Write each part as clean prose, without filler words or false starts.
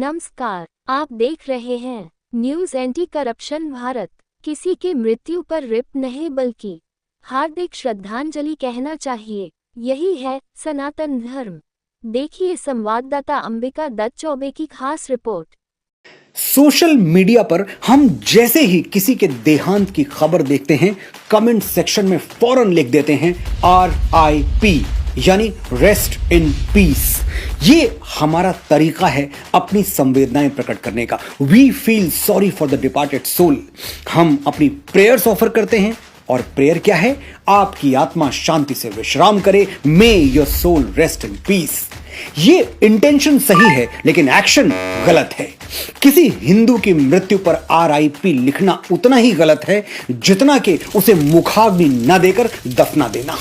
नमस्कार, आप देख रहे हैं न्यूज एंटी करप्शन भारत। किसी के मृत्यु पर रिप नहीं बल्कि हार्दिक श्रद्धांजलि कहना चाहिए। यही है सनातन धर्म। देखिए संवाददाता अंबिका दत्त चौबे की खास रिपोर्ट। सोशल मीडिया पर हम जैसे ही किसी के देहांत की खबर देखते हैं, कमेंट सेक्शन में फौरन लिख देते हैं RIP, यानी रेस्ट इन पीस। ये हमारा तरीका है अपनी संवेदनाएं प्रकट करने का। We feel sorry for the departed soul. हम अपनी प्रेयर्स ऑफर करते हैं, और प्रेयर क्या है? आपकी आत्मा शांति से विश्राम करे, may your soul rest in peace. ये इंटेंशन सही है, लेकिन एक्शन गलत है। किसी हिंदू की मृत्यु पर RIP लिखना उतना ही गलत है जितना कि उसे मुखाग्नि न देकर दफना देना।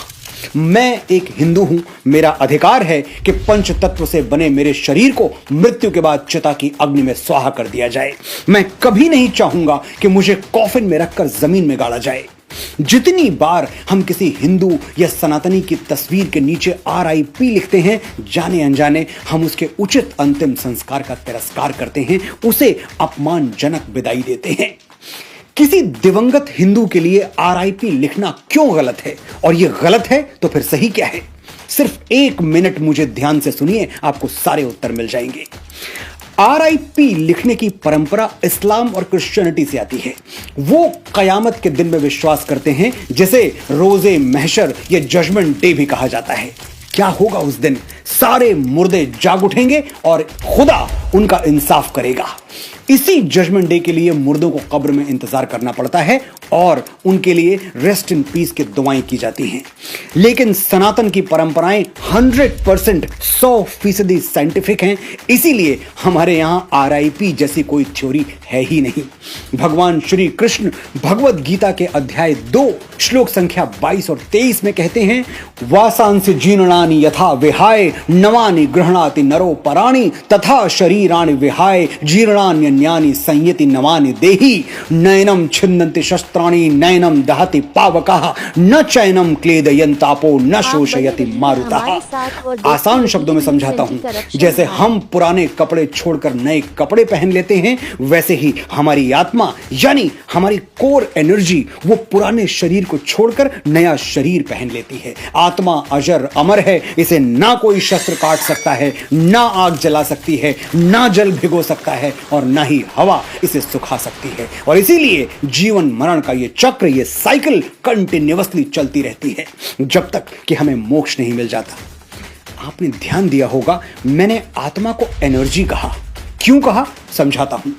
मैं एक हिंदू हूं, मेरा अधिकार है कि पंच तत्व से बने मेरे शरीर को मृत्यु के बाद चिता की अग्नि में स्वाहा कर दिया जाए। मैं कभी नहीं चाहूंगा कि मुझे कॉफिन में रखकर जमीन में गाड़ा जाए। जितनी बार हम किसी हिंदू या सनातनी की तस्वीर के नीचे RIP लिखते हैं, जाने अनजाने हम उसके उचित अंतिम संस्कार का तिरस्कार करते हैं, उसे अपमानजनक विदाई देते हैं। किसी दिवंगत हिंदू के लिए RIP लिखना क्यों गलत है, और यह गलत है तो फिर सही क्या है? सिर्फ 1 मिनट मुझे ध्यान से सुनिए, आपको सारे उत्तर मिल जाएंगे। RIP लिखने की परंपरा इस्लाम और क्रिश्चियनिटी से आती है। वो कयामत के दिन में विश्वास करते हैं, जिसे रोजे महशर या जजमेंट डे भी कहा जाता है। क्या होगा उस दिन? सारे मुर्दे जाग उठेंगे और खुदा उनका इंसाफ करेगा। इसी जजमेंट डे के लिए मुर्दों को कब्र में इंतजार करना पड़ता है और उनके लिए रेस्ट इन पीस की दुआएं की जाती हैं। लेकिन सनातन की परंपराएं 100% साइंटिफिक हैं, इसीलिए हमारे यहां RIP जैसी कोई थ्योरी है ही नहीं। भगवान श्री कृष्ण भगवद गीता के अध्याय 2 श्लोक संख्या 22 और 23 में कहते हैं, वासांसि जीर्णानि यथा विहाय नवानि गृह्णाति नरो पराणि तथा शरीराणि विहाय जीर्णान्यन्यानि संयति नवानि देहि नयनम छिन्नन्ति शस्त्राणि नयनम दहति पावकः न चैनम क्लेदयन्तापो न शोषयति मारुतः। आसान शब्दों में समझाता हूं, जैसे हम पुराने कपड़े छोड़कर नए कपड़े पहन लेते हैं, वैसे ही हमारी आत्मा यानी हमारी कोर एनर्जी वो पुराने शरीर को छोड़कर नया शरीर पहन लेती है। आत्मा अजर अमर है, इसे ना कोई शस्त्र काट सकता है, ना आग जला सकती है, ना जल भिगो सकता है, और ना ही हवा इसे सुखा सकती है। और इसीलिए जीवन मरण का ये चक्र, ये साइकिल कंटिन्यूअसली चलती रहती है जब तक कि हमें मोक्ष नहीं मिल जाता। आपने ध्यान दिया होगा, मैंने आत्मा को एनर्जी कहा। क्यों कहा? समझाता हूं।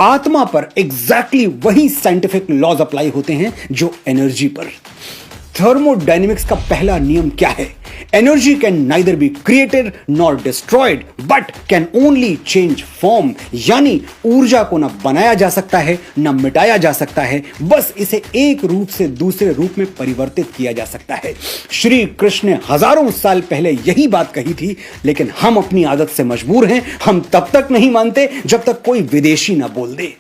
आत्मा पर एग्जैक्टली वही साइंटिफिक लॉज अप्लाई होते हैं जो एनर्जी पर। थर्मोडायनेमिक्स का पहला नियम क्या है? Energy can neither be created nor destroyed but can only change form, यानी ऊर्जा को न बनाया जा सकता है न मिटाया जा सकता है, बस इसे एक रूप से दूसरे रूप में परिवर्तित किया जा सकता है। श्री कृष्ण ने हजारों साल पहले यही बात कही थी, लेकिन हम अपनी आदत से मजबूर हैं। हम तब तक नहीं मानते जब तक कोई विदेशी न बोल दे।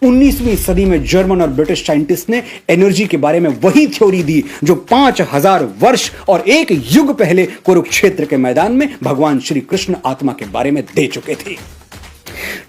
19वीं सदी में जर्मन और ब्रिटिश साइंटिस्ट ने एनर्जी के बारे में वही थ्योरी दी जो 5000 वर्ष और 1 युग पहले कुरुक्षेत्र के मैदान में भगवान श्री कृष्ण आत्मा के बारे में दे चुके थे।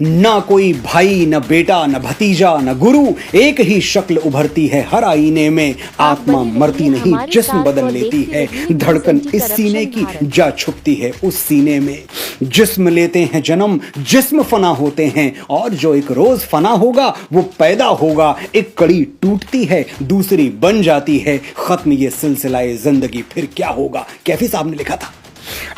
ना कोई भाई, न बेटा, न भतीजा, न गुरु, एक ही शक्ल उभरती है हर आईने में। आत्मा मरती नहीं, जिस्म बदल लेती है, धड़कन इस सीने की जा छुपती है उस सीने में। जिस्म लेते हैं जन्म, जिस्म फना होते हैं, और जो एक रोज फना होगा वो पैदा होगा। एक कड़ी टूटती है, दूसरी बन जाती है, खत्म ये सिलसिलाए जिंदगी, फिर क्या होगा? कैफी साहब ने लिखा था।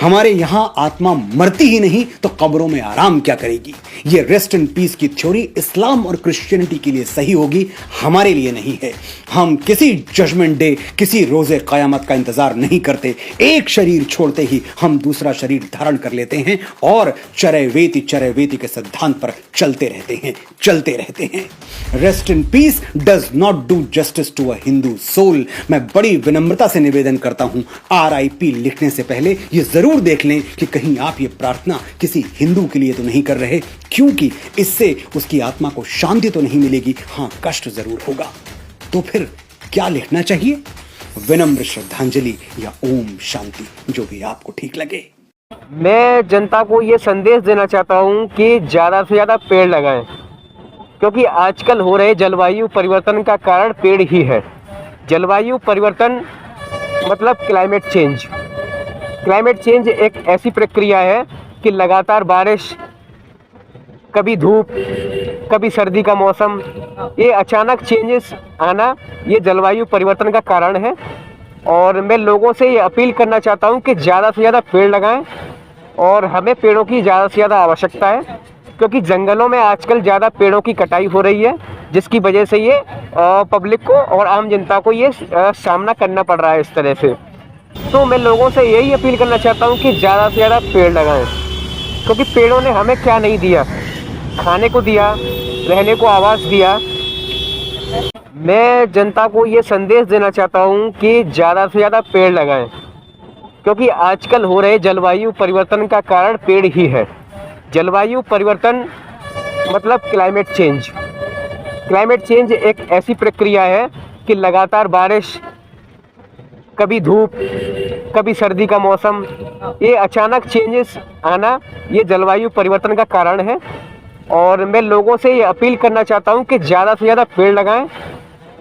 हमारे यहां आत्मा मरती ही नहीं तो कब्रों में आराम क्या करेगी? ये रेस्ट इन पीस की थ्योरी इस्लाम और क्रिश्चियनिटी के लिए सही होगी, हमारे लिए नहीं है। हम किसी जजमेंट डे, किसी रोजे कयामत का इंतजार नहीं करते। एक शरीर छोड़ते ही हम दूसरा शरीर धारण कर लेते हैं और चरैवेति के सिद्धांत पर चलते रहते हैं। Rest in peace does not do justice to a Hindu soul. मैं बड़ी विनम्रता से निवेदन करता हूं, RIP लिखने से पहले ये जरूर देख लें कि कहीं आप ये प्रार्थना किसी हिंदू के लिए तो नहीं कर रहे, क्योंकि इससे उसकी आत्मा को शांति तो नहीं मिलेगी, हां कष्ट जरूर होगा। तो फिर क्या लिखना चाहिए? विनम्र श्रद्धांजलि या ओम शांति, जो भी आपको ठीक लगे। मैं जनता को ये संदेश देना चाहता हूँ कि ज़्यादा से ज़्यादा पेड़ लगाएं, क्योंकि आजकल हो रहे जलवायु परिवर्तन का कारण पेड़ ही है। जलवायु परिवर्तन मतलब क्लाइमेट चेंज। क्लाइमेट चेंज एक ऐसी प्रक्रिया है कि लगातार बारिश, कभी धूप, कभी सर्दी का मौसम, ये अचानक चेंजेस आना, ये जलवायु परिवर्तन का कारण है। और मैं लोगों से ये अपील करना चाहता हूँ कि ज़्यादा से ज़्यादा पेड़ लगाएं, और हमें पेड़ों की ज़्यादा से ज़्यादा आवश्यकता है, क्योंकि जंगलों में आजकल ज़्यादा पेड़ों की कटाई हो रही है, जिसकी वजह से ये पब्लिक को और आम जनता को ये सामना करना पड़ रहा है इस तरह से। तो मैं लोगों से यही अपील करना चाहता हूँ कि ज़्यादा से ज़्यादा पेड़ लगाएं, क्योंकि पेड़ों ने हमें क्या नहीं दिया, खाने को दिया, रहने को आवास दिया। मैं जनता को ये संदेश देना चाहता हूँ कि ज़्यादा से ज़्यादा पेड़ लगाएं, क्योंकि आजकल हो रहे जलवायु परिवर्तन का कारण पेड़ ही है। जलवायु परिवर्तन मतलब क्लाइमेट चेंज। क्लाइमेट चेंज एक ऐसी प्रक्रिया है कि लगातार बारिश, कभी धूप, कभी सर्दी का मौसम, ये अचानक चेंजेस आना, ये जलवायु परिवर्तन का कारण है। और मैं लोगों से ये अपील करना चाहता हूँ कि ज़्यादा से ज़्यादा पेड़ लगाएं,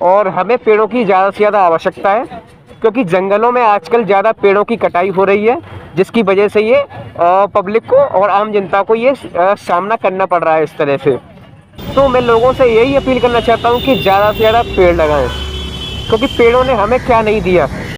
और हमें पेड़ों की ज़्यादा से ज़्यादा आवश्यकता है, क्योंकि जंगलों में आजकल ज़्यादा पेड़ों की कटाई हो रही है, जिसकी वजह से ये पब्लिक को और आम जनता को ये सामना करना पड़ रहा है इस तरह से। तो मैं लोगों से यही अपील करना चाहता हूँ कि ज़्यादा से ज़्यादा पेड़ लगाएं, क्योंकि पेड़ों ने हमें क्या नहीं दिया,